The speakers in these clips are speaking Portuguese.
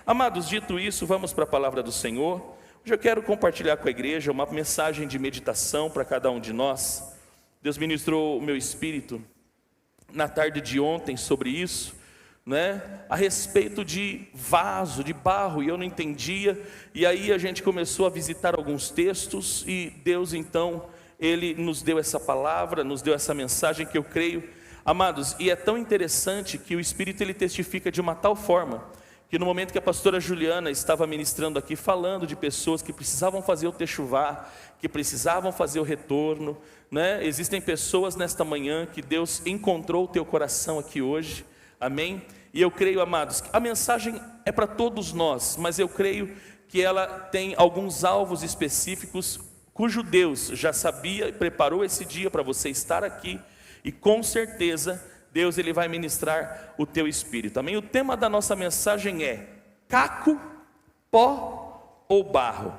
Amados, dito isso, vamos para a palavra do Senhor. Hoje eu quero compartilhar com a igreja uma mensagem de meditação para cada um de nós. Deus ministrou o meu espírito na tarde de ontem sobre isso, a respeito de vaso, de barro, e eu não entendia, e aí a gente começou a visitar alguns textos, e Deus então, Ele nos deu essa palavra, nos deu essa mensagem que eu creio, amados, e é tão interessante que o Espírito Ele testifica de uma tal forma, que no momento que a pastora Juliana estava ministrando aqui, falando de pessoas que precisavam fazer o techuvá, que precisavam fazer o retorno, existem pessoas nesta manhã que Deus encontrou o teu coração aqui hoje, amém? E eu creio, amados, a mensagem é para todos nós, mas eu creio que ela tem alguns alvos específicos, cujo Deus já sabia e preparou esse dia para você estar aqui, e com certeza Deus Ele vai ministrar o teu espírito, amém? O tema da nossa mensagem é caco, pó ou barro?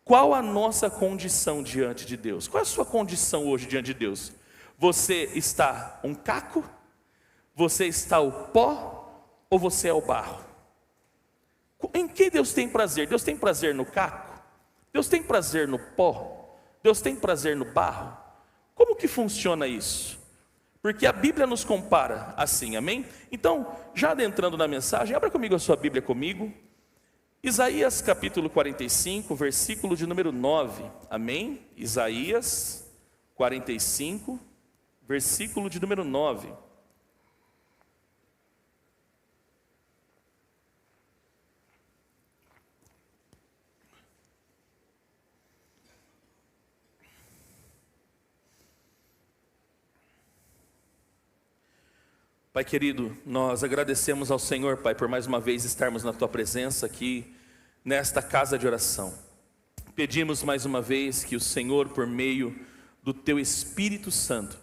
Qual a nossa condição diante de Deus? Qual é a sua condição hoje diante de Deus? Você está um caco? Você está o pó? Ou você é o barro? Em que Deus tem prazer? Deus tem prazer no caco? Deus tem prazer no pó? Deus tem prazer no barro? Como que funciona isso? Porque a Bíblia nos compara assim, amém? Então, já adentrando na mensagem, abra comigo a sua Bíblia comigo. Isaías capítulo 45, versículo de número 9, amém? Isaías 45, versículo de número 9. Pai querido, nós agradecemos ao Senhor, Pai, por mais uma vez estarmos na Tua presença aqui, nesta casa de oração. Pedimos mais uma vez que o Senhor, por meio do Teu Espírito Santo,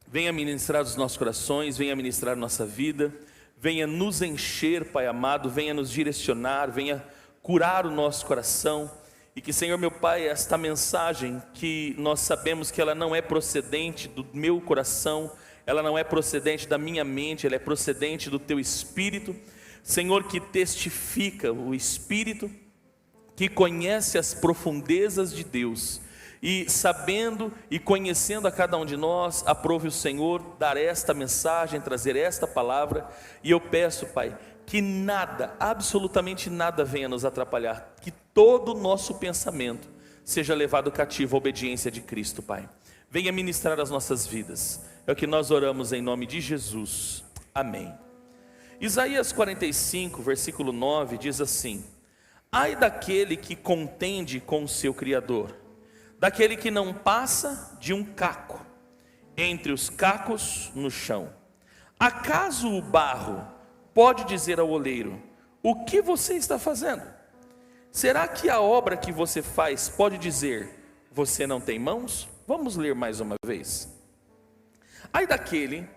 venha ministrar os nossos corações, venha ministrar nossa vida, venha nos encher, Pai amado, venha nos direcionar, venha curar o nosso coração, e que, Senhor meu Pai, esta mensagem que nós sabemos que ela não é procedente do meu coração, ela não é procedente da minha mente, ela é procedente do Teu Espírito, Senhor, que testifica, o Espírito que conhece as profundezas de Deus, e sabendo e conhecendo a cada um de nós, aprove o Senhor dar esta mensagem, trazer esta palavra, e eu peço, Pai, que nada, absolutamente nada venha nos atrapalhar, que todo o nosso pensamento seja levado cativo à obediência de Cristo, Pai. Venha ministrar as nossas vidas, é o que nós oramos em nome de Jesus, amém. Isaías 45, versículo 9 diz assim: ai daquele que contende com o seu Criador, daquele que não passa de um caco, entre os cacos no chão. Acaso o barro pode dizer ao oleiro: o que você está fazendo? Será que a obra que você faz pode dizer: você não tem mãos? Vamos ler mais uma vez. Ai daquele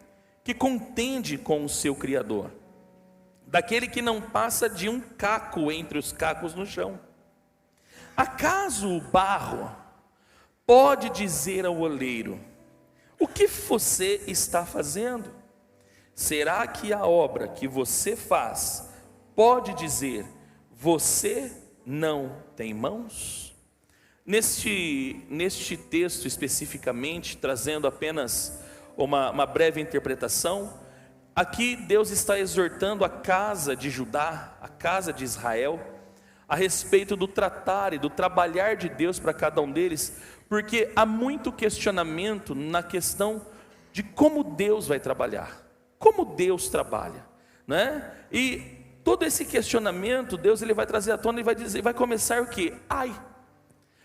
que contende com o seu Criador, daquele que não passa de um caco entre os cacos no chão. Acaso o barro pode dizer ao oleiro: o que você está fazendo? Será que a obra que você faz pode dizer: você não tem mãos? Neste texto especificamente, trazendo apenas uma breve interpretação, aqui Deus está exortando a casa de Judá, a casa de Israel, a respeito do tratar e do trabalhar de Deus para cada um deles, porque há muito questionamento na questão de como Deus vai trabalhar, como Deus trabalha, E todo esse questionamento, Deus ele vai trazer à tona e vai dizer, vai começar o quê? Ai,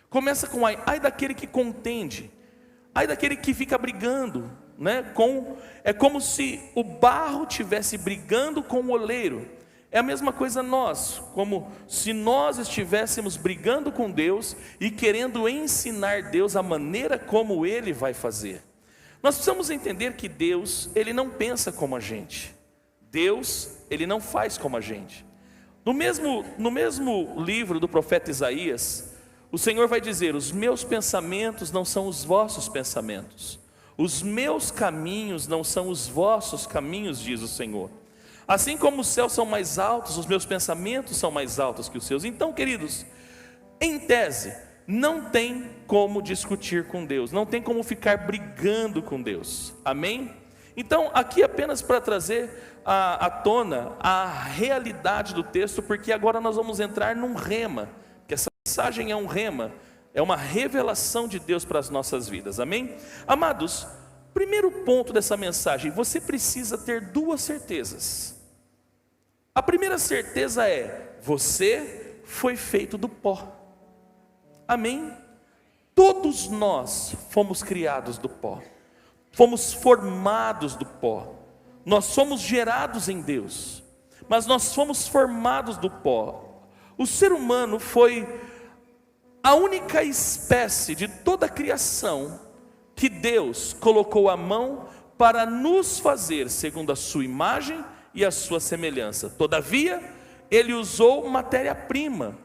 começa com ai daquele que contende, ai daquele que fica brigando, é como se o barro estivesse brigando com o oleiro. É a mesma coisa nós, como se nós estivéssemos brigando com Deus e querendo ensinar Deus a maneira como Ele vai fazer. Nós precisamos entender que Deus, Ele não pensa como a gente. Deus, Ele não faz como a gente. No mesmo livro do profeta Isaías, o Senhor vai dizer: os meus pensamentos não são os vossos pensamentos, os meus caminhos não são os vossos caminhos, diz o Senhor. Assim como os céus são mais altos, os meus pensamentos são mais altos que os seus. Então, queridos, em tese, não tem como discutir com Deus, não tem como ficar brigando com Deus, amém? Então, aqui apenas para trazer à tona a realidade do texto, porque agora nós vamos entrar num rema, que essa mensagem é um rema, é uma revelação de Deus para as nossas vidas, amém? Amados, primeiro ponto dessa mensagem, você precisa ter duas certezas. A primeira certeza é: você foi feito do pó, amém? Todos nós fomos criados do pó, fomos formados do pó, nós somos gerados em Deus, mas nós fomos formados do pó. O ser humano foi a única espécie de toda a criação que Deus colocou a mão para nos fazer segundo a sua imagem e a sua semelhança. Todavia, Ele usou matéria-prima.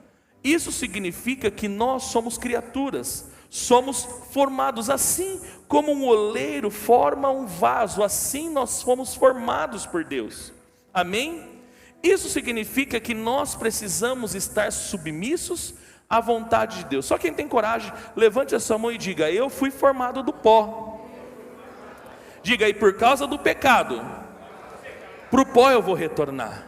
Isso significa que nós somos criaturas, somos formados assim como um oleiro forma um vaso, assim nós fomos formados por Deus, amém? Isso significa que nós precisamos estar submissos à vontade de Deus. Só quem tem coragem, levante a sua mão e diga: eu fui formado do pó. Diga aí: por causa do pecado, para o pó eu vou retornar.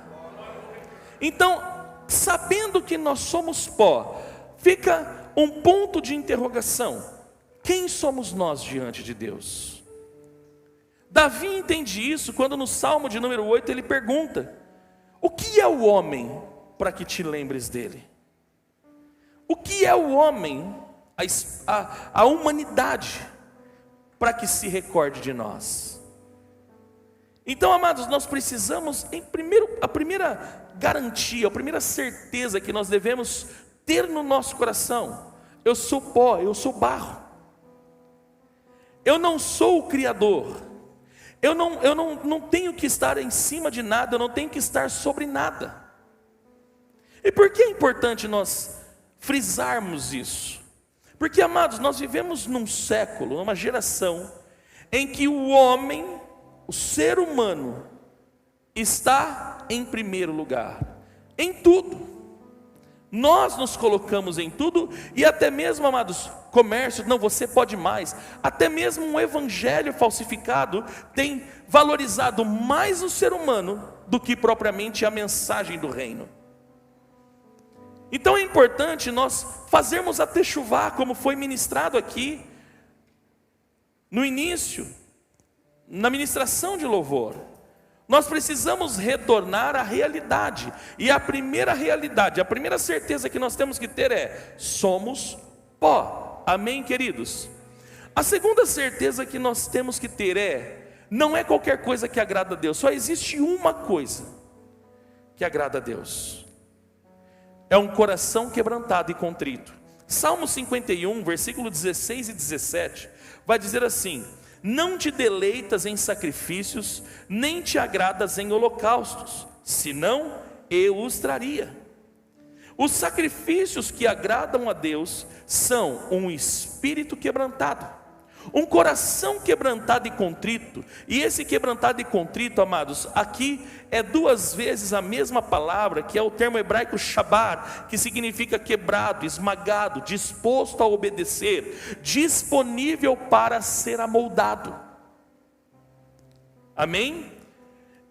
Então, sabendo que nós somos pó, fica um ponto de interrogação: quem somos nós diante de Deus? Davi entende isso quando no Salmo de número 8 ele pergunta: o que é o homem para que te lembres dele? O que é o homem, a humanidade, para que se recorde de nós? Então, amados, nós precisamos, a primeira garantia, a primeira certeza que nós devemos ter no nosso coração: eu sou pó, eu sou barro, eu não sou o Criador, eu não tenho que estar em cima de nada, eu não tenho que estar sobre nada. E por que é importante nós frisarmos isso? Porque, amados, nós vivemos num século, numa geração em que o homem, o ser humano, está em primeiro lugar, em tudo. Nós nos colocamos em tudo, e até mesmo, amados, comércio, não, você pode mais. Até mesmo um evangelho falsificado tem valorizado mais o ser humano do que propriamente a mensagem do reino. Então é importante nós fazermos a techuvá, como foi ministrado aqui no início, na ministração de louvor. Nós precisamos retornar à realidade, e a primeira realidade, a primeira certeza que nós temos que ter é: somos pó, amém, queridos? A segunda certeza que nós temos que ter é: não é qualquer coisa que agrada a Deus, só existe uma coisa que agrada a Deus, é um coração quebrantado e contrito. Salmo 51, versículo 16 e 17, vai dizer assim: não te deleitas em sacrifícios, nem te agradas em holocaustos, senão eu os traria. Os sacrifícios que agradam a Deus são um espírito quebrantado, um coração quebrantado e contrito. E esse quebrantado e contrito, amados, aqui é duas vezes a mesma palavra, que é o termo hebraico shabar, que significa quebrado, esmagado, disposto a obedecer, disponível para ser amoldado, amém?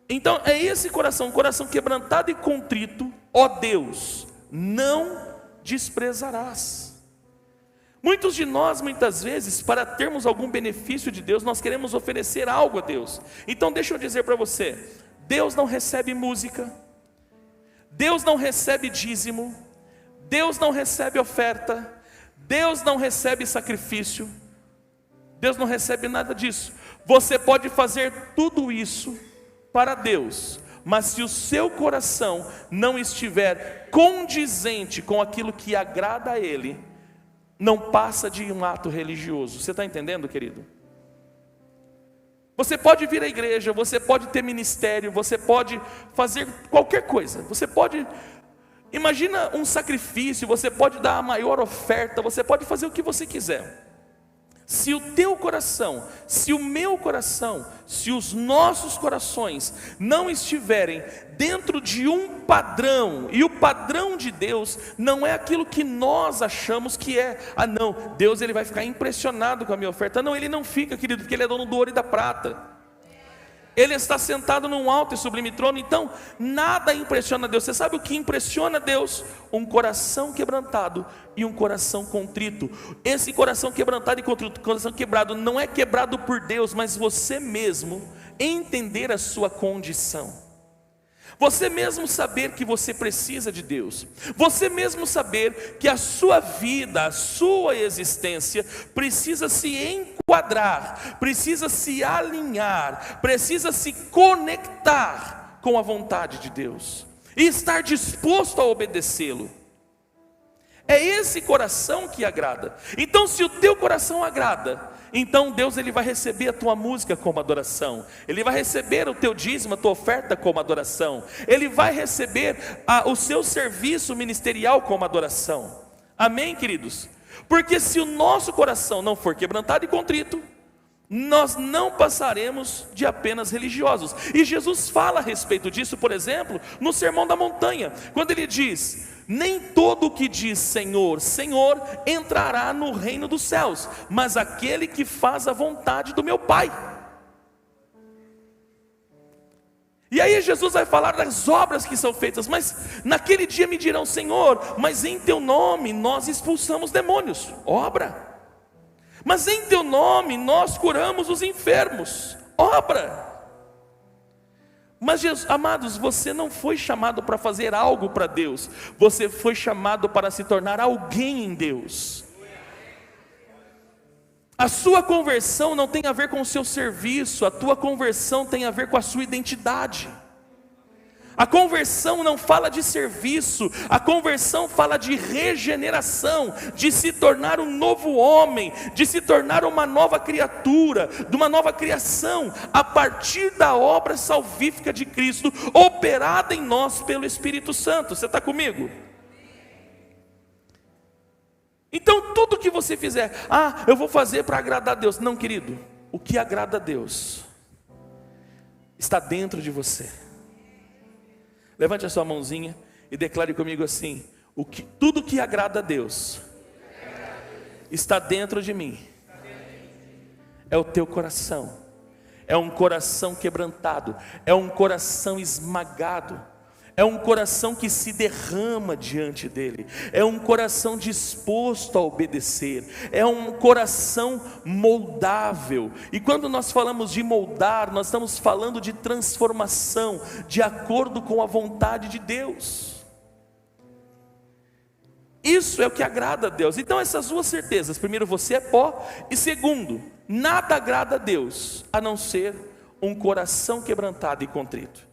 Então é esse coração, um coração quebrantado e contrito, ó Deus, não desprezarás. Muitos de nós, muitas vezes, para termos algum benefício de Deus, nós queremos oferecer algo a Deus. Então deixa eu dizer para você: Deus não recebe música, Deus não recebe dízimo, Deus não recebe oferta, Deus não recebe sacrifício, Deus não recebe nada disso. Você pode fazer tudo isso para Deus, mas se o seu coração não estiver condizente com aquilo que agrada a Ele, não passa de um ato religioso. Você está entendendo, querido? Você pode vir à igreja, você pode ter ministério, você pode fazer qualquer coisa, você pode, imagina um sacrifício, você pode dar a maior oferta, você pode fazer o que você quiser, Se o teu coração, se o meu coração, se os nossos corações não estiverem dentro de um padrão, e o padrão de Deus não é aquilo que nós achamos que é. Ah não, Deus ele vai ficar impressionado com a minha oferta. Não, Ele não fica, querido, porque Ele é dono do ouro e da prata. Ele está sentado num alto e sublime trono. Então nada impressiona Deus. Você sabe o que impressiona Deus? Um coração quebrantado e um coração contrito. Esse coração quebrantado e contrito, coração quebrado, não é quebrado por Deus, mas você mesmo entender a sua condição. Você mesmo saber que você precisa de Deus. Você mesmo saber que a sua vida, a sua existência precisa se enquadrar, precisa se alinhar, precisa se conectar com a vontade de Deus e estar disposto a obedecê-lo. É esse coração que agrada. Então se o teu coração agrada, então Deus ele vai receber a tua música como adoração. Ele vai receber o teu dízimo, a tua oferta como adoração. Ele vai receber o seu serviço ministerial como adoração. Amém, queridos? Porque se o nosso coração não for quebrantado e contrito, nós não passaremos de apenas religiosos. E Jesus fala a respeito disso, por exemplo, no Sermão da Montanha, quando ele diz: nem todo o que diz Senhor, Senhor entrará no reino dos céus, mas aquele que faz a vontade do meu Pai. E aí Jesus vai falar das obras que são feitas. Mas naquele dia me dirão: Senhor, mas em teu nome nós expulsamos demônios. Obra. Mas em teu nome nós curamos os enfermos. Obra. Mas Jesus, amados, você não foi chamado para fazer algo para Deus. Você foi chamado para se tornar alguém em Deus. A sua conversão não tem a ver com o seu serviço. A tua conversão tem a ver com a sua identidade. A conversão não fala de serviço, a conversão fala de regeneração, de se tornar um novo homem, de se tornar uma nova criatura, de uma nova criação, a partir da obra salvífica de Cristo, operada em nós pelo Espírito Santo. Você está comigo? Então tudo que você fizer, eu vou fazer para agradar a Deus. Não, querido, o que agrada a Deus está dentro de você. Levante a sua mãozinha e declare comigo assim: tudo que agrada a Deus está dentro de mim. É o teu coração. É um coração quebrantado. É um coração esmagado. É um coração que se derrama diante dele. É um coração disposto a obedecer. É um coração moldável. E quando nós falamos de moldar, nós estamos falando de transformação, de acordo com a vontade de Deus. Isso é o que agrada a Deus. Então essas duas certezas: primeiro, você é pó, e segundo, nada agrada a Deus a não ser um coração quebrantado e contrito.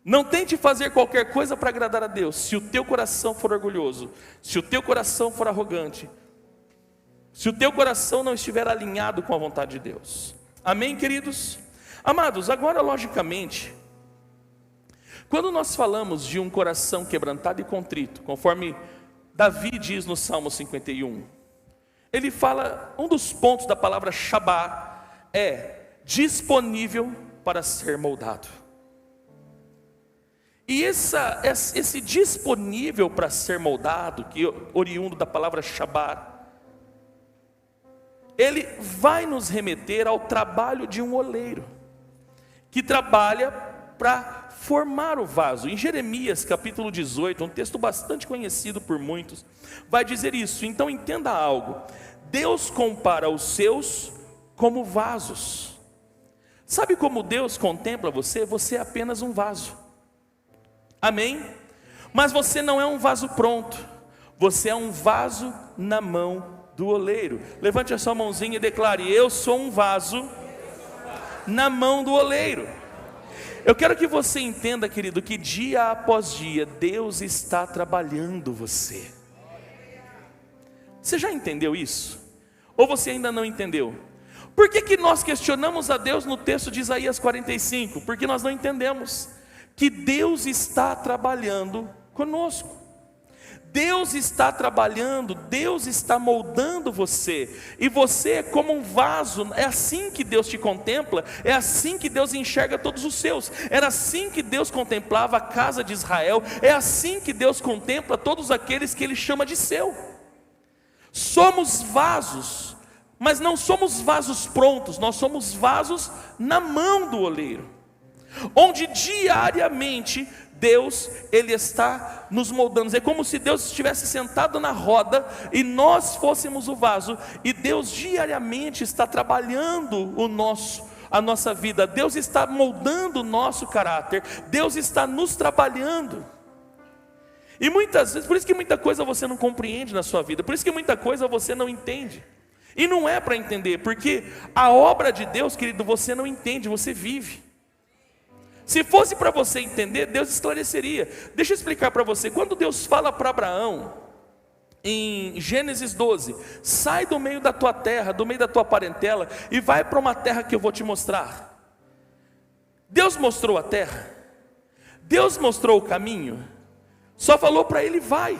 Não tente fazer qualquer coisa para agradar a Deus, se o teu coração for orgulhoso, se o teu coração for arrogante, se o teu coração não estiver alinhado com a vontade de Deus. Amém, queridos? Amados, agora logicamente, quando nós falamos de um coração quebrantado e contrito, conforme Davi diz no Salmo 51, ele fala, um dos pontos da palavra Shabá é disponível para ser moldado. E esse disponível para ser moldado, que é oriundo da palavra Shabá, ele vai nos remeter ao trabalho de um oleiro, que trabalha para formar o vaso. Em Jeremias capítulo 18, um texto bastante conhecido por muitos, vai dizer isso. Então entenda algo: Deus compara os seus como vasos. Sabe como Deus contempla você? Você é apenas um vaso. Amém? Mas você não é um vaso pronto, você é um vaso na mão do oleiro. Levante a sua mãozinha e declare: eu sou um vaso na mão do oleiro. Eu quero que você entenda, querido, que dia após dia Deus está trabalhando você. Você já entendeu isso? Ou você ainda não entendeu? Por que nós questionamos a Deus no texto de Isaías 45? Porque nós não entendemos que Deus está trabalhando conosco. Deus está trabalhando, Deus está moldando você, e você é como um vaso. É assim que Deus te contempla, é assim que Deus enxerga todos os seus. Era assim que Deus contemplava a casa de Israel, é assim que Deus contempla todos aqueles que Ele chama de seu. Somos vasos, mas não somos vasos prontos, nós somos vasos na mão do oleiro, onde diariamente Deus, Ele está nos moldando. É como se Deus estivesse sentado na roda e nós fôssemos o vaso, e Deus diariamente está trabalhando a nossa vida. Deus está moldando o nosso caráter, Deus está nos trabalhando. E muitas vezes, por isso que muita coisa você não compreende na sua vida, por isso que muita coisa você não entende. E não é para entender, porque a obra de Deus, querido, você não entende, você vive. Se fosse para você entender, Deus esclareceria. Deixa eu explicar para você. Quando Deus fala para Abraão, em Gênesis 12, sai do meio da tua terra, do meio da tua parentela, e vai para uma terra que eu vou te mostrar. Deus mostrou a terra, Deus mostrou o caminho, só falou para ele: vai.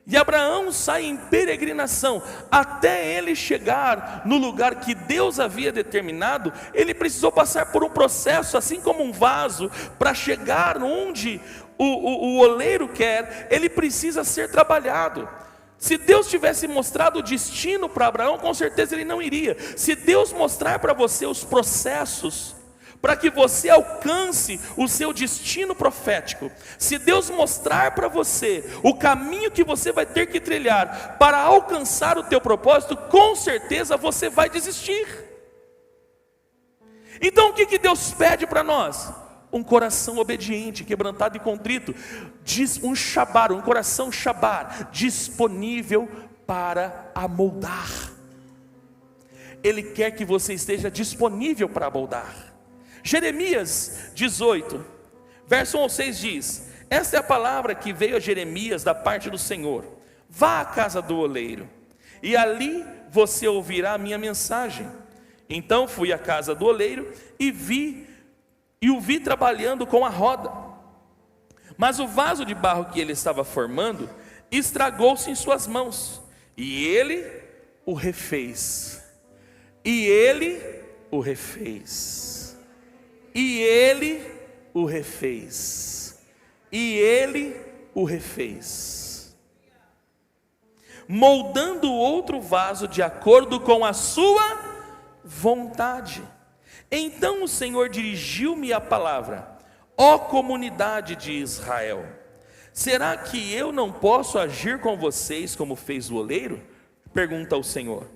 E Abraão sai em peregrinação, até ele chegar no lugar que Deus havia determinado. Ele precisou passar por um processo, assim como um vaso, para chegar onde o oleiro quer, ele precisa ser trabalhado. Se Deus tivesse mostrado o destino para Abraão, com certeza ele não iria. Se Deus mostrar para você os processos, para que você alcance o seu destino profético, se Deus mostrar para você o caminho que você vai ter que trilhar para alcançar o teu propósito, com certeza você vai desistir. Então o que Deus pede para nós? Um coração obediente, quebrantado e contrito, um coração shabar, disponível para amoldar. Ele quer que você esteja disponível para amoldar. Jeremias 18, verso 1 ao 6 diz: esta é a palavra que veio a Jeremias da parte do Senhor: vá à casa do oleiro, e ali você ouvirá a minha mensagem. Então fui à casa do oleiro e o vi trabalhando com a roda, mas o vaso de barro que ele estava formando estragou-se em suas mãos, e ele o refez. E ele o refez. E ele o refez. E ele o refez, moldando outro vaso de acordo com a sua vontade. Então o Senhor dirigiu-me a palavra: ó comunidade de Israel, será que eu não posso agir com vocês como fez o oleiro? Pergunta o Senhor.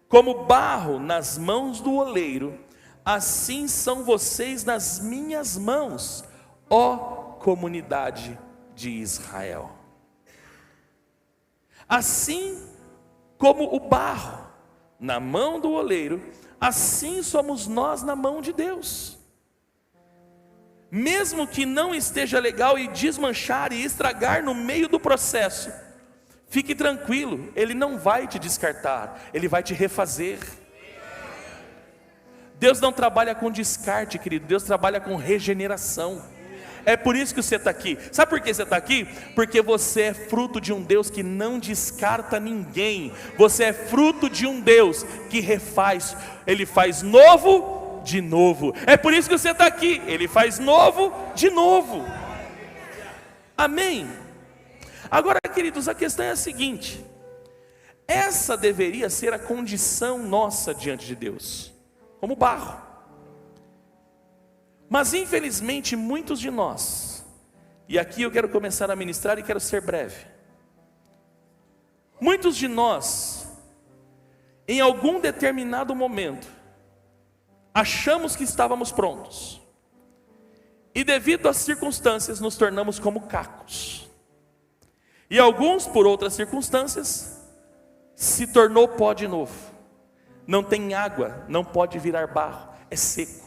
Como barro nas mãos do oleiro, assim são vocês nas minhas mãos, ó comunidade de Israel. Assim como o barro na mão do oleiro, assim somos nós na mão de Deus. Mesmo que não esteja legal e desmanchar e estragar no meio do processo, fique tranquilo, Ele não vai te descartar, Ele vai te refazer. Deus não trabalha com descarte, querido, Deus trabalha com regeneração. É por isso que você está aqui. Sabe por que você está aqui? Porque você é fruto de um Deus que não descarta ninguém. Você é fruto de um Deus que refaz. Ele faz novo de novo. É por isso que você está aqui. Ele faz novo de novo. Amém? Agora, queridos, a questão é a seguinte: essa deveria ser a condição nossa diante de Deus, como barro. Mas infelizmente muitos de nós, e aqui eu quero começar a ministrar e quero ser breve, muitos de nós, em algum determinado momento, achamos que estávamos prontos, e devido às circunstâncias nos tornamos como cacos, e alguns por outras circunstâncias se tornou pó de novo. Não tem água, não pode virar barro, é seco.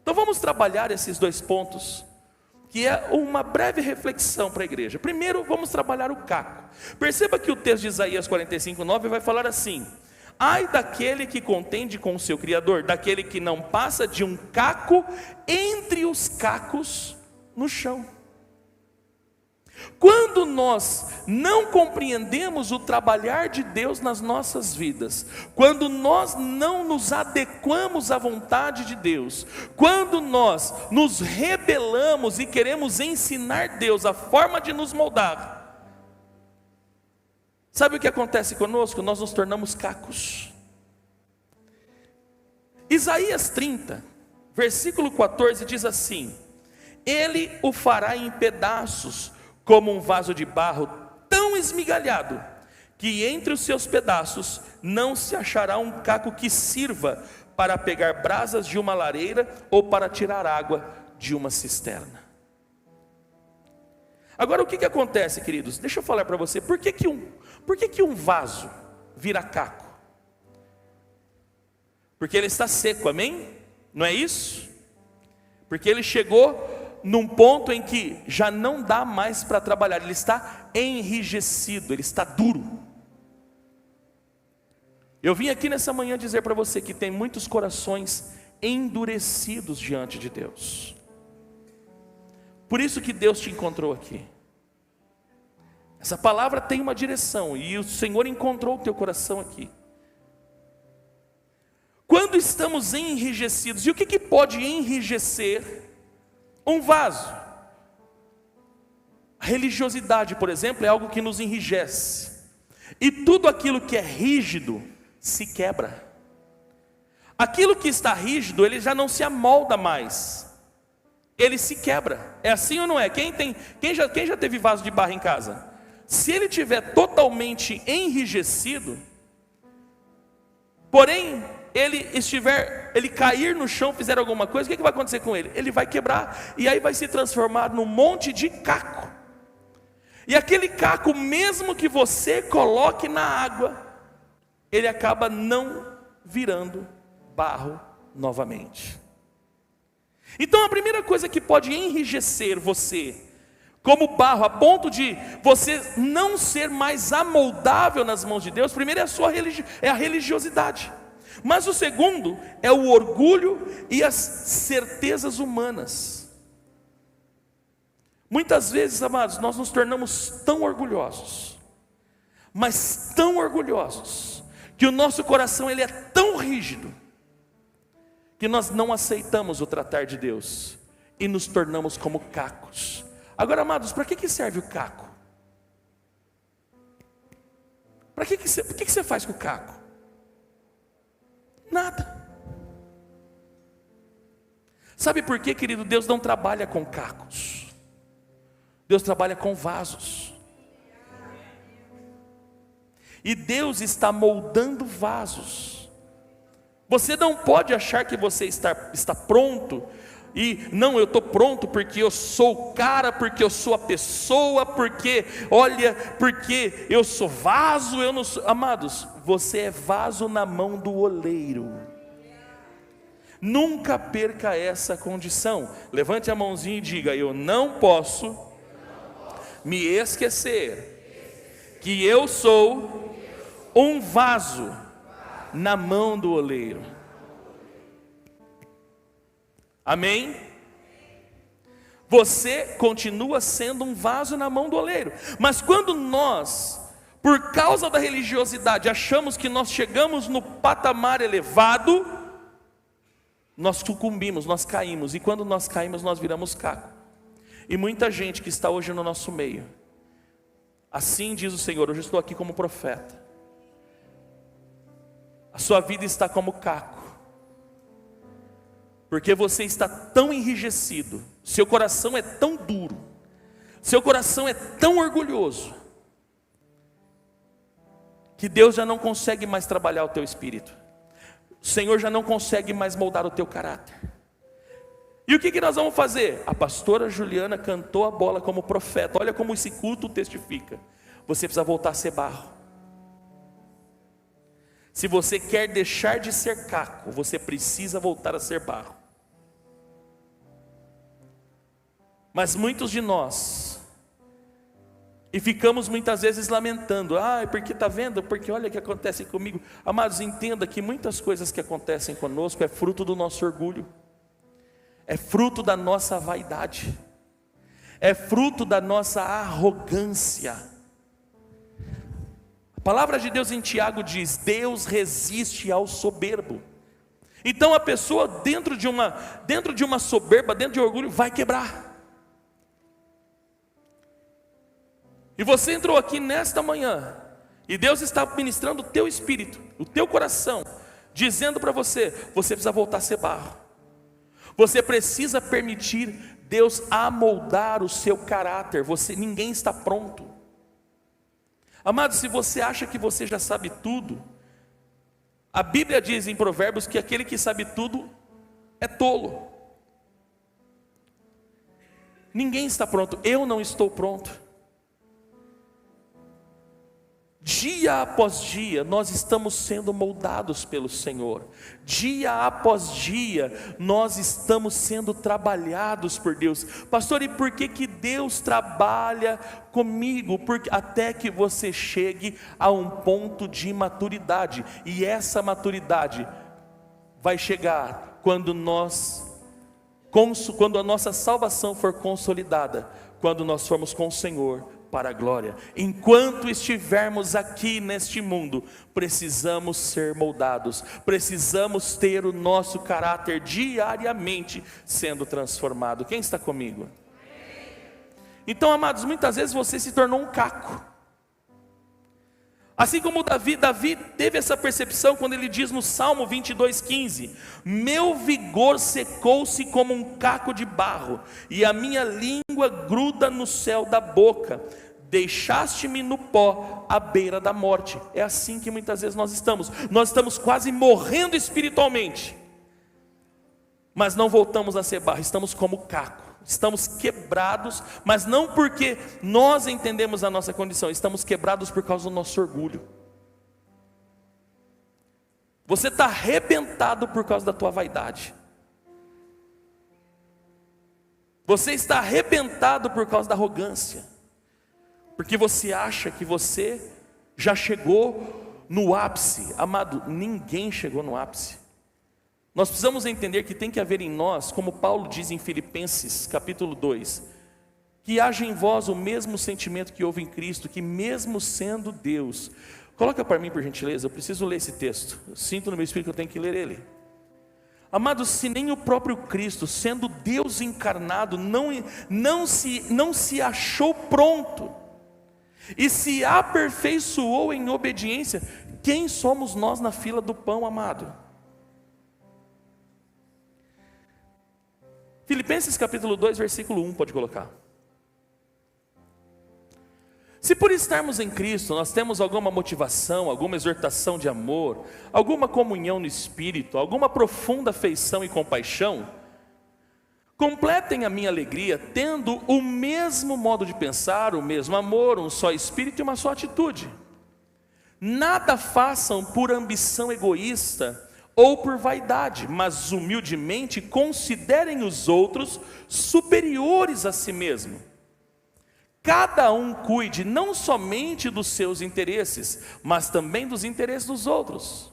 Então vamos trabalhar esses dois pontos, que é uma breve reflexão para a igreja. Primeiro vamos trabalhar o caco. Perceba que o texto de Isaías 45:9 vai falar assim: ai daquele que contende com o seu Criador, daquele que não passa de um caco entre os cacos no chão. Quando nós não compreendemos o trabalhar de Deus nas nossas vidas, quando nós não nos adequamos à vontade de Deus, quando nós nos rebelamos e queremos ensinar Deus a forma de nos moldar, sabe o que acontece conosco? Nós nos tornamos cacos. Isaías 30, versículo 14 diz assim: Ele o fará em pedaços, como um vaso de barro tão esmigalhado, que entre os seus pedaços não se achará um caco que sirva para pegar brasas de uma lareira ou para tirar água de uma cisterna. Agora o que acontece, queridos? Deixa eu falar para você, por que um vaso vira caco? Porque ele está seco, amém? Não é isso? Porque ele chegou num ponto em que já não dá mais para trabalhar, ele está enrijecido, ele está duro. Eu vim aqui nessa manhã dizer para você que tem muitos corações endurecidos diante de Deus. Por isso que Deus te encontrou aqui. Essa palavra tem uma direção, e o Senhor encontrou o teu coração aqui. Quando estamos enrijecidos, e o que pode enrijecer um vaso? A religiosidade, por exemplo, é algo que nos enrijece. E tudo aquilo que é rígido se quebra. Aquilo que está rígido, ele já não se amolda mais. Ele se quebra. É assim ou não é? Quem já teve vaso de barro em casa? Se ele tiver totalmente enrijecido, porém ele cair no chão, fizer alguma coisa, o que vai acontecer com ele? Ele vai quebrar, e aí vai se transformar num monte de caco. E aquele caco, mesmo que você coloque na água, ele acaba não virando barro novamente. Então a primeira coisa que pode enrijecer você como barro, a ponto de você não ser mais amoldável nas mãos de Deus, primeiro é a religiosidade. Mas o segundo é o orgulho e as certezas humanas. Muitas vezes, amados, nós nos tornamos tão orgulhosos, mas tão orgulhosos, que o nosso coração ele é tão rígido, que nós não aceitamos o tratar de Deus, e nos tornamos como cacos. Agora, amados, para que serve o caco? O que você faz com o caco? Nada. Sabe por quê, querido? Deus não trabalha com cacos. Deus trabalha com vasos. E Deus está moldando vasos. Você não pode achar que você está pronto. E não, eu estou pronto porque eu sou o cara, porque eu sou a pessoa, porque eu sou vaso, eu não sou. Amados, você é vaso na mão do oleiro. Nunca perca essa condição. Levante a mãozinha e diga: eu não posso me esquecer que eu sou um vaso na mão do oleiro. Amém? Você continua sendo um vaso na mão do oleiro. Mas quando nós, por causa da religiosidade, achamos que nós chegamos no patamar elevado, nós sucumbimos, nós caímos. E quando nós caímos, nós viramos caco. E muita gente que está hoje no nosso meio, assim diz o Senhor: hoje eu estou aqui como profeta, a sua vida está como caco, porque você está tão enrijecido, seu coração é tão duro, seu coração é tão orgulhoso, que Deus já não consegue mais trabalhar o teu espírito, o Senhor já não consegue mais moldar o teu caráter. E o que nós vamos fazer? A pastora Juliana cantou a bola como profeta. Olha como esse culto testifica. Você precisa voltar a ser barro. Se você quer deixar de ser caco, você precisa voltar a ser barro. Mas muitos de nós, e ficamos muitas vezes lamentando: porque está vendo? Porque olha o que acontece comigo. Amados, entenda que muitas coisas que acontecem conosco é fruto do nosso orgulho, é fruto da nossa vaidade, é fruto da nossa arrogância. A palavra de Deus em Tiago diz: Deus resiste ao soberbo. Então a pessoa dentro de uma soberba, dentro de orgulho, vai quebrar. E você entrou aqui nesta manhã, e Deus está ministrando o teu espírito, o teu coração, dizendo para você: você precisa voltar a ser barro. Você precisa permitir Deus amoldar o seu caráter. Ninguém está pronto. Amado, se você acha que você já sabe tudo, a Bíblia diz em Provérbios que aquele que sabe tudo é tolo. Ninguém está pronto, eu não estou pronto. Dia após dia, nós estamos sendo moldados pelo Senhor. Dia após dia, nós estamos sendo trabalhados por Deus. Pastor, e por que Deus trabalha comigo? Porque até que você chegue a um ponto de maturidade. E essa maturidade vai chegar quando a nossa salvação for consolidada, quando nós formos com o Senhor para a glória. Enquanto estivermos aqui neste mundo, precisamos ser moldados, precisamos ter o nosso caráter diariamente sendo transformado. Quem está comigo? Então, amados, muitas vezes você se tornou um caco. Assim como Davi teve essa percepção quando ele diz no Salmo 22:15: meu vigor secou-se como um caco de barro, e a minha língua gruda no céu da boca. Deixaste-me no pó, à beira da morte. É assim que muitas vezes nós estamos quase morrendo espiritualmente, mas não voltamos a ser barro, estamos como caco, estamos quebrados, mas não porque nós entendemos a nossa condição, estamos quebrados por causa do nosso orgulho. Você está arrebentado por causa da tua vaidade, você está arrebentado por causa da arrogância, porque você acha que você já chegou no ápice. Amado, ninguém chegou no ápice. Nós precisamos entender que tem que haver em nós, como Paulo diz em Filipenses capítulo 2, que haja em vós o mesmo sentimento que houve em Cristo, que mesmo sendo Deus. Coloca para mim, por gentileza, eu preciso ler esse texto, eu sinto no meu espírito que eu tenho que ler ele. Amados, se nem o próprio Cristo, sendo Deus encarnado, não se achou pronto e se aperfeiçoou em obediência, quem somos nós na fila do pão, amado? Filipenses capítulo 2, versículo 1, pode colocar. Se por estarmos em Cristo, nós temos alguma motivação, alguma exortação de amor, alguma comunhão no Espírito, alguma profunda afeição e compaixão, completem a minha alegria, tendo o mesmo modo de pensar, o mesmo amor, um só Espírito e uma só atitude. Nada façam por ambição egoísta ou por vaidade, mas humildemente considerem os outros superiores a si mesmo. Cada um cuide não somente dos seus interesses, mas também dos interesses dos outros.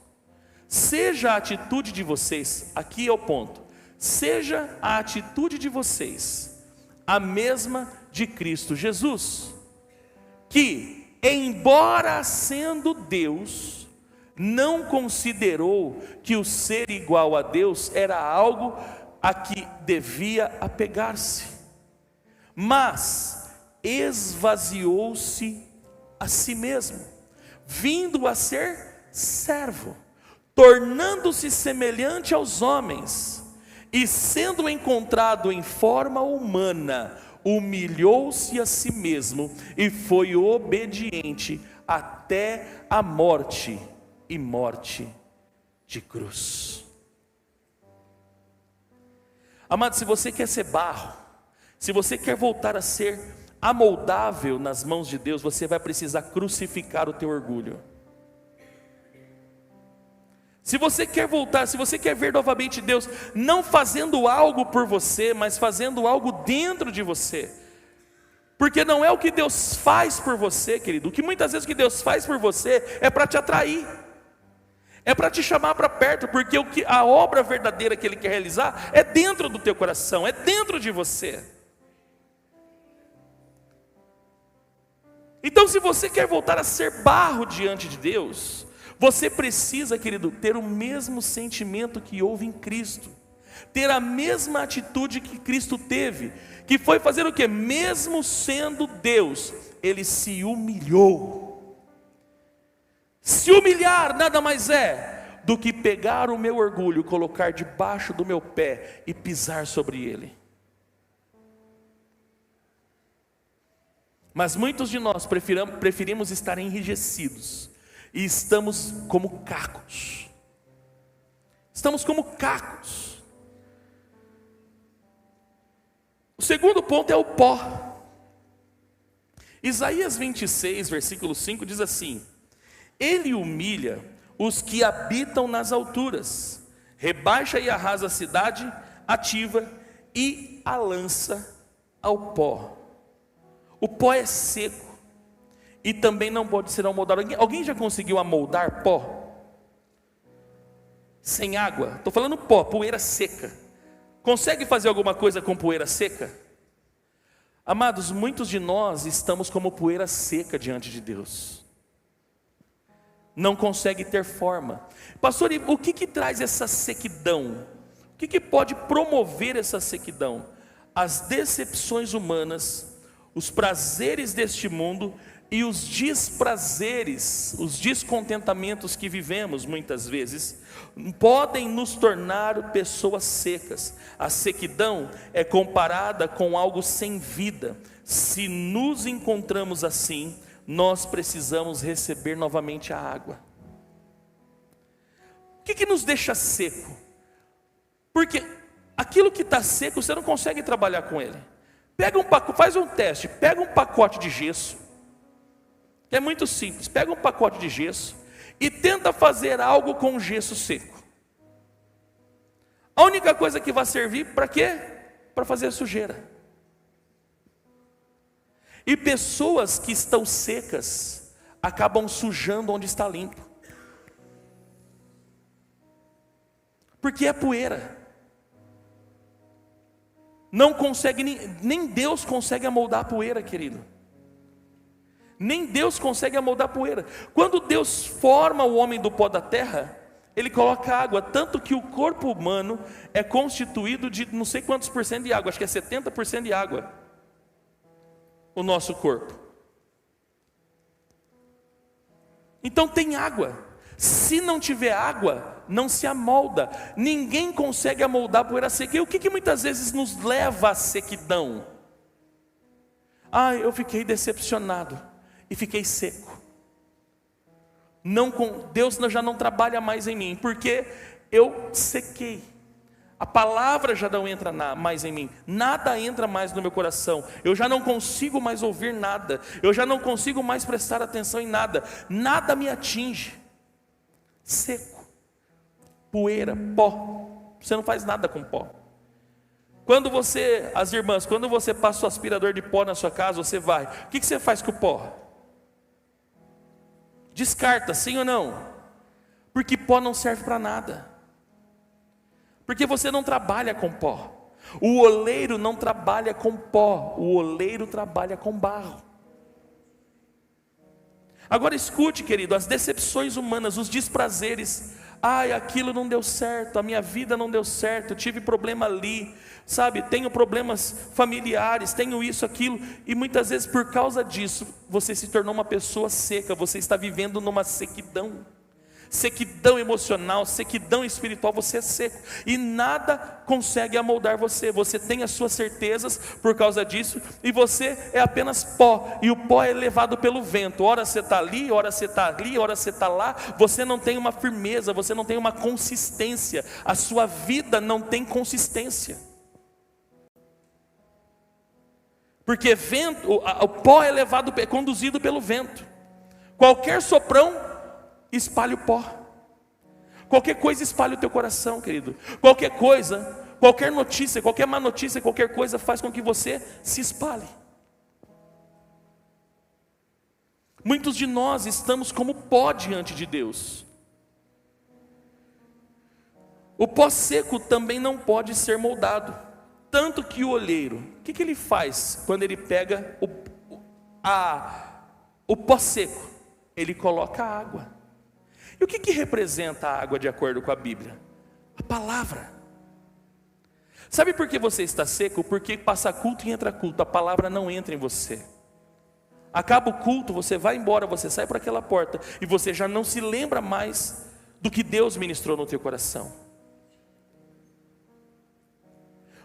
Seja a atitude de vocês, aqui é o ponto, seja a atitude de vocês a mesma de Cristo Jesus, que, embora sendo Deus, não considerou que o ser igual a Deus era algo a que devia apegar-se, mas esvaziou-se a si mesmo, vindo a ser servo, tornando-se semelhante aos homens, e sendo encontrado em forma humana, humilhou-se a si mesmo e foi obediente até a morte, e morte de cruz. Amado, se você quer ser barro, se você quer voltar a ser amoldável nas mãos de Deus, você vai precisar crucificar o teu orgulho. Se você quer voltar, se você quer ver novamente Deus, não fazendo algo por você, mas fazendo algo dentro de você, porque não é o que Deus faz por você, querido, o que muitas vezes o que Deus faz por você é para te atrair, é para te chamar para perto, porque a obra verdadeira que Ele quer realizar é dentro do teu coração, é dentro de você. Então, se você quer voltar a ser barro diante de Deus, você precisa, querido, ter o mesmo sentimento que houve em Cristo, ter a mesma atitude que Cristo teve, que foi fazer o quê? Mesmo sendo Deus, Ele se humilhou. Se humilhar nada mais é do que pegar o meu orgulho, colocar debaixo do meu pé e pisar sobre ele. Mas muitos de nós preferimos estar enrijecidos e estamos como cacos. Estamos como cacos. O segundo ponto é o pó. Isaías 26, versículo 5 diz assim: Ele humilha os que habitam nas alturas, rebaixa e arrasa a cidade ativa e a lança ao pó. O pó é seco e também não pode ser amoldado. Alguém já conseguiu amoldar pó? Sem água? Estou falando pó, poeira seca. Consegue fazer alguma coisa com poeira seca? Amados, muitos de nós estamos como poeira seca diante de Deus. Não consegue ter forma. Pastor, e o que traz essa sequidão? O que pode promover essa sequidão? As decepções humanas, os prazeres deste mundo e os desprazeres, os descontentamentos que vivemos muitas vezes, podem nos tornar pessoas secas. A sequidão é comparada com algo sem vida. Se nos encontramos assim, nós precisamos receber novamente a água. O que nos deixa seco? Porque aquilo que está seco, você não consegue trabalhar com ele. Faz um teste, pega um pacote de gesso, é muito simples, pega um pacote de gesso e tenta fazer algo com gesso seco. A única coisa que vai servir para quê? Para fazer sujeira. E pessoas que estão secas acabam sujando onde está limpo, porque é poeira. Não consegue, nem Deus consegue amoldar a poeira, querido. Nem Deus consegue amoldar a poeira. Quando Deus forma o homem do pó da terra, Ele coloca água, tanto que o corpo humano é constituído de não sei quantos por cento de água, acho que é 70% de água, o nosso corpo. Então tem água. Se não tiver água, não se amolda. Ninguém consegue amoldar a poeira seca. E o que muitas vezes nos leva à sequidão? Eu fiquei decepcionado e fiquei seco. Deus já não trabalha mais em mim, porque eu sequei. A palavra já não entra mais em mim. Nada entra mais no meu coração. Eu já não consigo mais ouvir nada. Eu já não consigo mais prestar atenção em nada. Nada me atinge. Seco, poeira, pó. Você não faz nada com pó. As irmãs, quando você passa o aspirador de pó na sua casa, você vai, o que você faz com o pó? Descarta, sim ou não? Porque pó não serve para nada. Porque você não trabalha com pó. O oleiro não trabalha com pó, o oleiro trabalha com barro. Agora escute, querido, as decepções humanas, os desprazeres. Aquilo não deu certo, a minha vida não deu certo, eu tive problema ali, sabe, tenho problemas familiares, tenho isso, aquilo, e muitas vezes por causa disso, você se tornou uma pessoa seca, você está vivendo numa sequidão emocional, sequidão espiritual, você é seco, e nada consegue amoldar você. Você tem as suas certezas por causa disso, e você é apenas pó, e o pó é levado pelo vento, ora você está ali, ora você está ali, ora você está lá, você não tem uma firmeza, você não tem uma consistência, a sua vida não tem consistência, porque o pó é conduzido pelo vento, qualquer soprão espalha o pó. Qualquer coisa espalha o teu coração, querido. Qualquer coisa, qualquer notícia, qualquer má notícia, qualquer coisa faz com que você se espalhe. Muitos de nós estamos como pó diante de Deus. O pó seco também não pode ser moldado. Tanto que o olheiro, o que ele faz quando ele pega o pó seco, ele coloca água. E o que representa a água de acordo com a Bíblia? A palavra. Sabe por que você está seco? Porque passa culto e entra culto, a palavra não entra em você. Acaba o culto, você vai embora, você sai por aquela porta e você já não se lembra mais do que Deus ministrou no teu coração.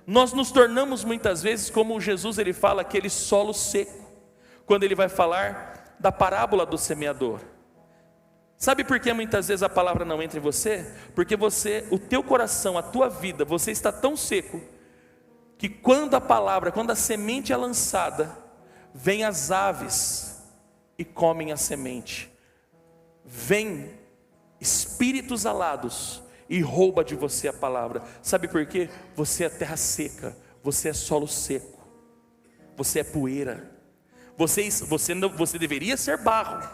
Nós nos tornamos muitas vezes como Jesus, ele fala, aquele solo seco, quando ele vai falar da parábola do semeador. Sabe por que muitas vezes a palavra não entra em você? Porque o teu coração, a tua vida, você está tão seco, que quando a semente é lançada, vem as aves e comem a semente. Vem espíritos alados e rouba de você a palavra. Sabe por quê? Você é terra seca, você é solo seco, você é poeira. Você deveria ser barro,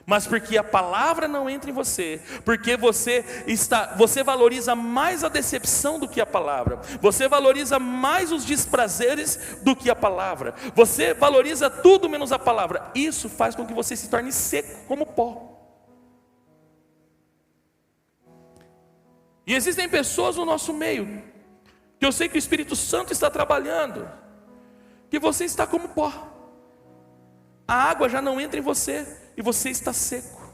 mas porque a palavra não entra em você, porque você valoriza mais a decepção do que a palavra, você valoriza mais os desprazeres do que a palavra, você valoriza tudo menos a palavra. Isso faz com que você se torne seco como pó. E existem pessoas no nosso meio, que eu sei que o Espírito Santo está trabalhando, que você está como pó. A água já não entra em você e você está seco.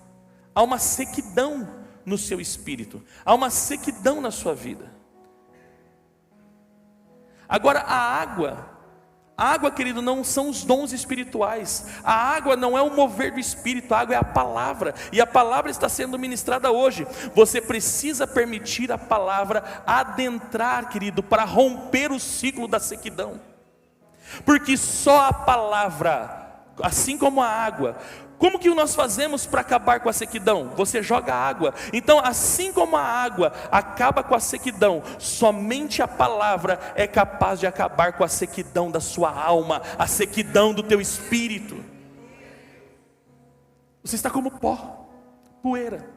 Há uma sequidão no seu espírito, há uma sequidão na sua vida. Agora a água, querido, não são os dons espirituais. A água não é o mover do Espírito, a água é a palavra. E a palavra está sendo ministrada hoje. Você precisa permitir a palavra adentrar, querido, para romper o ciclo da sequidão. Porque só a palavra, assim como a água. Como que nós fazemos para acabar com a sequidão? Você joga água. Então, assim como a água acaba com a sequidão, somente a palavra é capaz de acabar com a sequidão da sua alma, a sequidão do teu espírito. Você está como pó, poeira.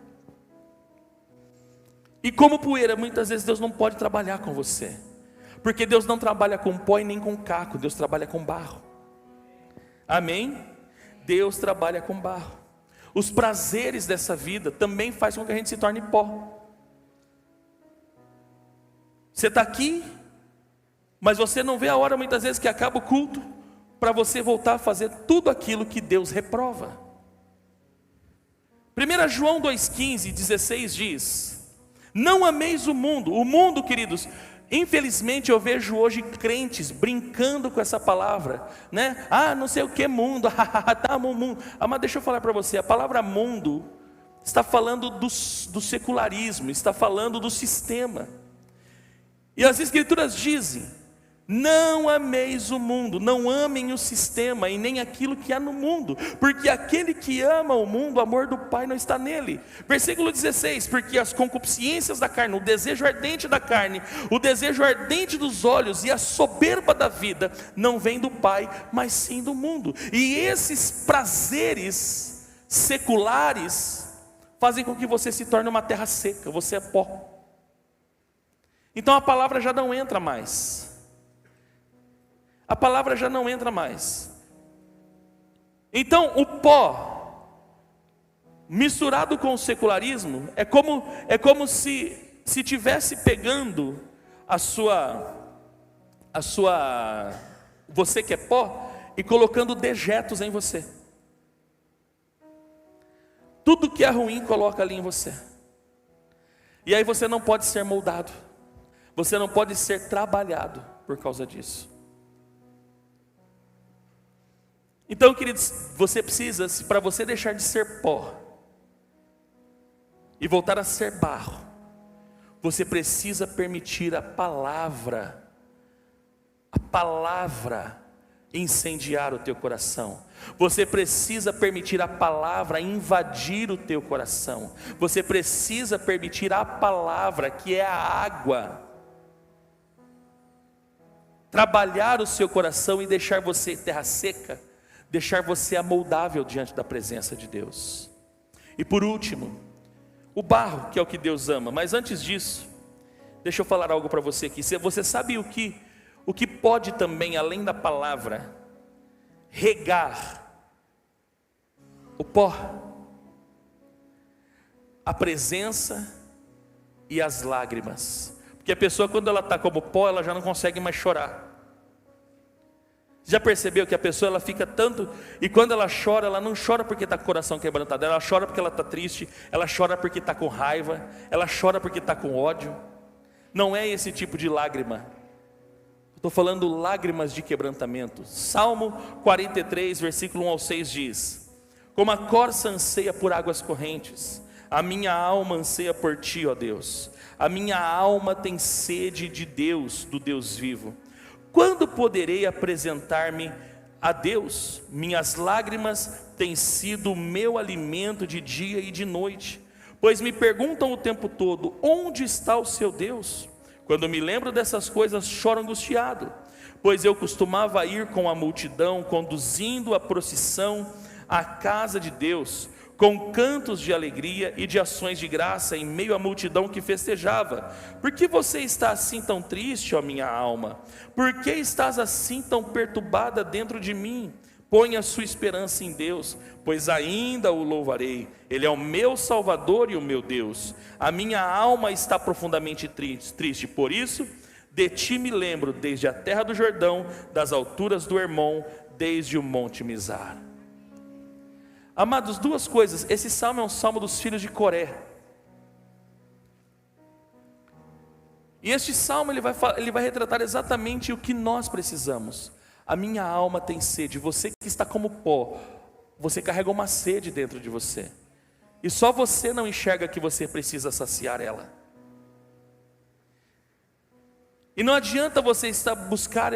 E como poeira, muitas vezes Deus não pode trabalhar com você, porque Deus não trabalha com pó e nem com caco, Deus trabalha com barro. Amém? Deus trabalha com barro. Os prazeres dessa vida também faz com que a gente se torne pó. Você está aqui, mas você não vê a hora muitas vezes que acaba o culto, para você voltar a fazer tudo aquilo que Deus reprova. 1 João 2,15, 16 diz: não ameis o mundo, queridos. Infelizmente eu vejo hoje crentes brincando com essa palavra, né? Não sei o que mundo, tá, mundo. Mas deixa eu falar para você, a palavra mundo está falando do secularismo, está falando do sistema. E as escrituras dizem: não ameis o mundo, não amem o sistema e nem aquilo que há no mundo, porque aquele que ama o mundo, o amor do Pai não está nele. Versículo 16: porque as concupiscências da carne, o desejo ardente da carne, o desejo ardente dos olhos e a soberba da vida não vem do Pai, mas sim do mundo. E esses prazeres seculares fazem com que você se torne uma terra seca, você é pó. Então a palavra já não entra mais. A palavra já não entra mais. Então o pó misturado com o secularismo é como se tivesse pegando você que é pó, e colocando dejetos em você. Tudo que é ruim coloca ali em você. E aí você não pode ser moldado, você não pode ser trabalhado por causa disso. Então, queridos, você precisa, para você deixar de ser pó e voltar a ser barro, você precisa permitir a palavra incendiar o teu coração. Você precisa permitir a palavra invadir o teu coração. Você precisa permitir a palavra, que é a água, trabalhar o seu coração e deixar você terra seca, deixar você amoldável diante da presença de Deus. E por último, o barro, que é o que Deus ama. Mas antes disso, deixa eu falar algo para você aqui. Você sabe o que pode também, além da palavra, regar o pó, a presença e as lágrimas. Porque a pessoa, quando ela está como pó, ela já não consegue mais chorar. Já percebeu que a pessoa, ela fica tanto, e quando ela chora, ela não chora porque está com o coração quebrantado, ela chora porque ela está triste, ela chora porque está com raiva, ela chora porque está com ódio. Não é esse tipo de lágrima. Estou falando lágrimas de quebrantamento. Salmo 43, versículo 1 ao 6 diz: como a corça anseia por águas correntes, a minha alma anseia por ti, ó Deus. A minha alma tem sede de Deus, do Deus vivo. Quando poderei apresentar-me a Deus? Minhas lágrimas têm sido o meu alimento de dia e de noite, pois me perguntam o tempo todo: onde está o seu Deus? Quando me lembro dessas coisas, choro angustiado, pois eu costumava ir com a multidão, conduzindo a procissão à casa de Deus, com cantos de alegria e de ações de graça, em meio à multidão que festejava. Por que você está assim tão triste, ó minha alma? Por que estás assim tão perturbada dentro de mim? Põe a sua esperança em Deus, pois ainda o louvarei. Ele é o meu Salvador e o meu Deus. A minha alma está profundamente triste, por isso de ti me lembro, desde a terra do Jordão, das alturas do Hermon, desde o monte Mizar. Amados, duas coisas. Esse salmo é um salmo dos filhos de Coré. E este salmo ele vai retratar exatamente o que nós precisamos. A minha alma tem sede. Você que está como pó, você carrega uma sede dentro de você, e só você não enxerga que você precisa saciar ela. E não adianta você buscar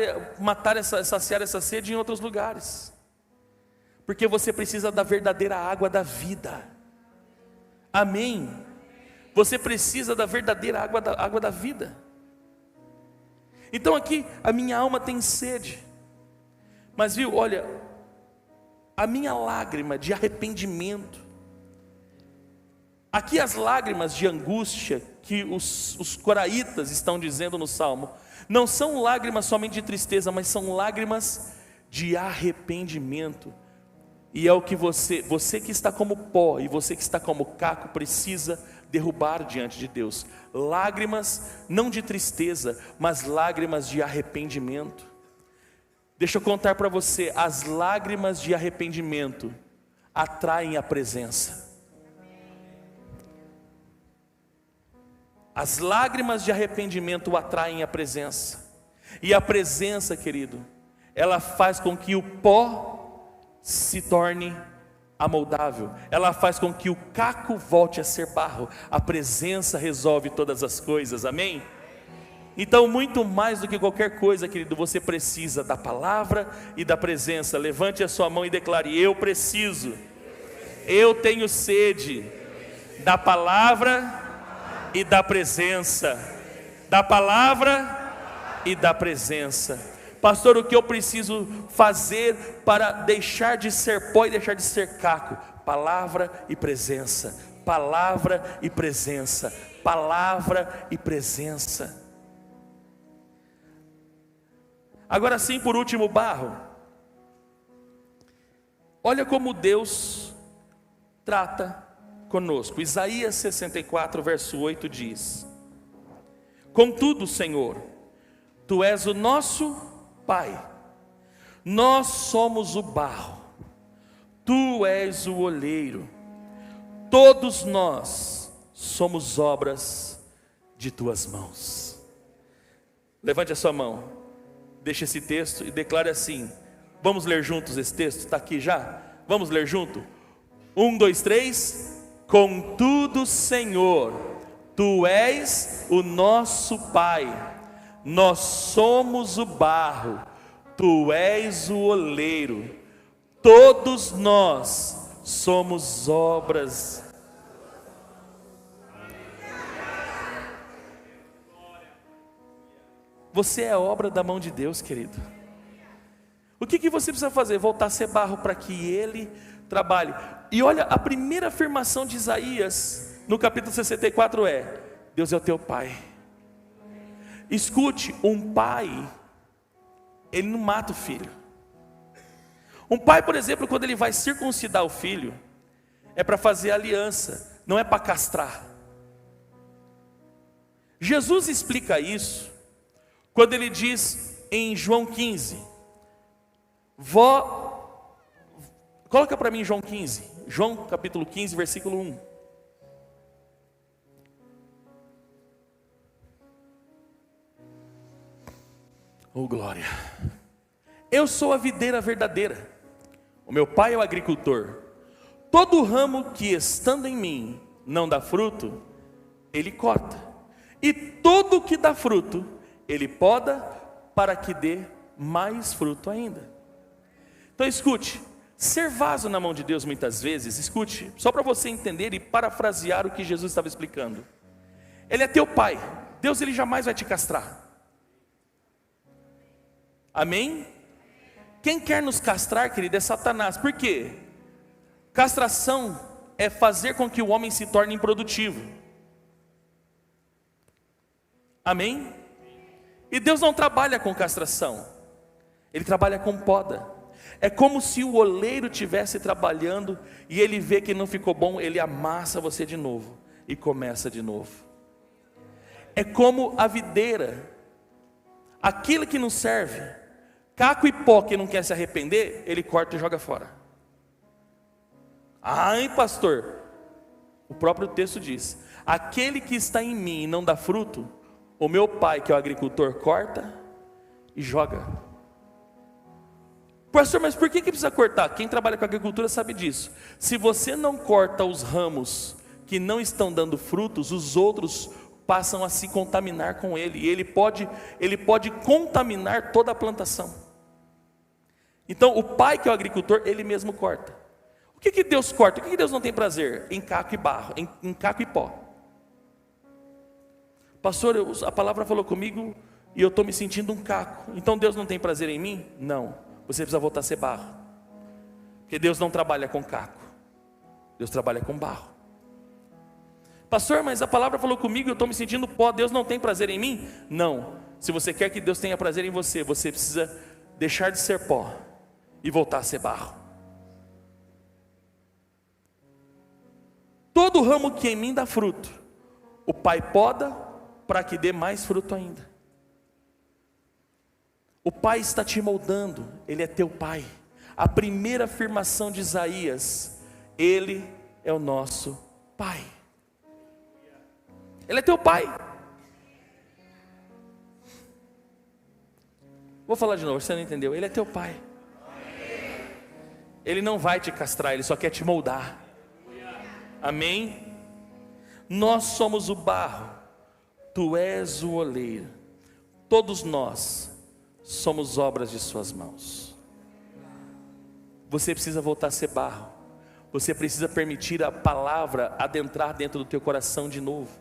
saciar essa sede em outros lugares, porque você precisa da verdadeira água da vida. Amém? Você precisa da verdadeira água da vida. Então aqui, a minha alma tem sede. Mas viu, olha, a minha lágrima de arrependimento. Aqui as lágrimas de angústia que os coraitas estão dizendo no Salmo, não são lágrimas somente de tristeza, mas são lágrimas de arrependimento. E é o que você que está como pó e você que está como caco precisa derrubar diante de Deus. Lágrimas não de tristeza, mas lágrimas de arrependimento. Deixa eu contar para você, as lágrimas de arrependimento atraem a presença. As lágrimas de arrependimento atraem a presença. E a presença, querido, ela faz com que o pó se torne amoldável. Ela faz com que o caco volte a ser barro. A presença resolve todas as coisas, amém? Então, muito mais do que qualquer coisa, querido, você precisa da palavra e da presença. Levante a sua mão e declare: eu preciso, eu tenho sede da palavra e da presença. Da palavra e da presença. Pastor, o que eu preciso fazer para deixar de ser pó e deixar de ser caco? Palavra e presença. Palavra e presença. Palavra e presença. Agora sim, por último, barro. Olha como Deus trata conosco. Isaías 64, verso 8 diz: contudo, Senhor, Tu és o nosso Pai, nós somos o barro, Tu és o oleiro, todos nós somos obras de Tuas mãos. Levante a sua mão, deixe esse texto e declare assim. Vamos ler juntos esse texto? Está aqui já? Vamos ler junto? 1, 2, 3. Contudo, Senhor, Tu és o nosso Pai, nós somos o barro, Tu és o oleiro, todos nós somos obras. Você é obra da mão de Deus, querido. O que você precisa fazer? Voltar a ser barro para que Ele trabalhe. E olha, a primeira afirmação de Isaías no capítulo 64 é: Deus é o teu Pai. Escute, um pai, ele não mata o filho. Um pai, por exemplo, quando ele vai circuncidar o filho, é para fazer aliança, não é para castrar. Jesus explica isso quando ele diz em João 15, coloca para mim João 15, João capítulo 15, versículo 1. Oh glória! Eu sou a videira verdadeira, o meu pai é o agricultor. Todo ramo que estando em mim não dá fruto, ele corta, e todo que dá fruto, ele poda para que dê mais fruto ainda. Então escute, ser vaso na mão de Deus muitas vezes, escute, só para você entender e parafrasear o que Jesus estava explicando. Ele é teu pai, Deus ele jamais vai te castrar. Amém? Quem quer nos castrar, querido, é Satanás. Por quê? Castração é fazer com que o homem se torne improdutivo. Amém? E Deus não trabalha com castração, Ele trabalha com poda. É como se o oleiro estivesse trabalhando e ele vê que não ficou bom, ele amassa você de novo e começa de novo. É como a videira, aquilo que não serve, caco e pó que não quer se arrepender, ele corta e joga fora. Ai pastor, o próprio texto diz, aquele que está em mim e não dá fruto, o meu pai que é o agricultor corta e joga. Pastor, mas por que precisa cortar? Quem trabalha com agricultura sabe disso. Se você não corta os ramos que não estão dando frutos, os outros passam a se contaminar com ele, e ele pode contaminar toda a plantação. Então o pai que é o agricultor, ele mesmo corta. O que Deus corta? O que Deus não tem prazer? Em caco e barro, em caco e pó. Pastor, a palavra falou comigo e eu estou me sentindo um caco, então Deus não tem prazer em mim? Não, você precisa voltar a ser barro, porque Deus não trabalha com caco, Deus trabalha com barro. Pastor, mas a palavra falou comigo e eu estou me sentindo pó, Deus não tem prazer em mim? Não, se você quer que Deus tenha prazer em você, você precisa deixar de ser pó e voltar a ser barro. Todo ramo que em mim dá fruto, o Pai poda para que dê mais fruto ainda. O Pai está te moldando, Ele é teu Pai. A primeira afirmação de Isaías, Ele é o nosso Pai. Ele é teu Pai. Vou falar de novo, você não entendeu? Ele é teu Pai. Ele não vai te castrar, Ele só quer te moldar. Amém? Nós somos o barro, Tu és o oleiro. Todos nós somos obras de suas mãos. Você precisa voltar a ser barro. Você precisa permitir a palavra adentrar dentro do teu coração de novo.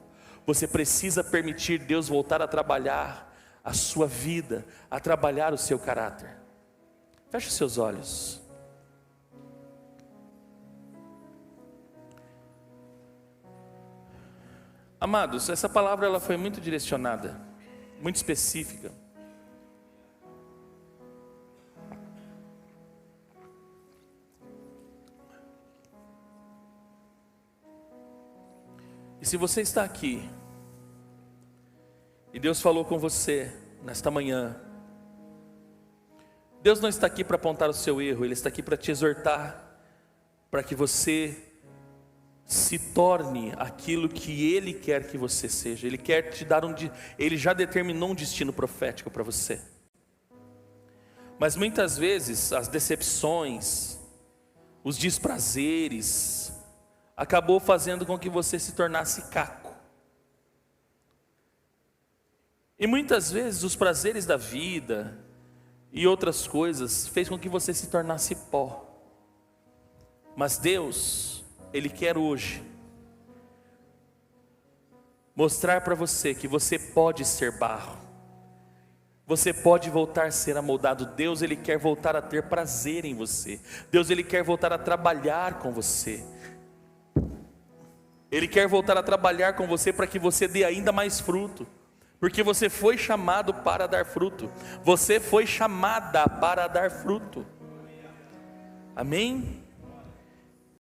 Você precisa permitir Deus voltar a trabalhar a sua vida, a trabalhar o seu caráter. Feche os seus olhos. Amados, essa palavra ela foi muito direcionada, muito específica. E se você está aqui, e Deus falou com você nesta manhã, Deus não está aqui para apontar o seu erro, Ele está aqui para te exortar, para que você se torne aquilo que Ele quer que você seja. Ele quer te dar Ele já determinou um destino profético para você. Mas muitas vezes as decepções, os desprazeres, acabou fazendo com que você se tornasse caco. E muitas vezes os prazeres da vida e outras coisas fez com que você se tornasse pó. Mas Deus, Ele quer hoje mostrar para você que você pode ser barro. Você pode voltar a ser amoldado. Deus, Ele quer voltar a ter prazer em você. Deus, Ele quer voltar a trabalhar com você. Ele quer voltar a trabalhar com você para que você dê ainda mais fruto. Porque você foi chamado para dar fruto. Você foi chamada para dar fruto. Amém?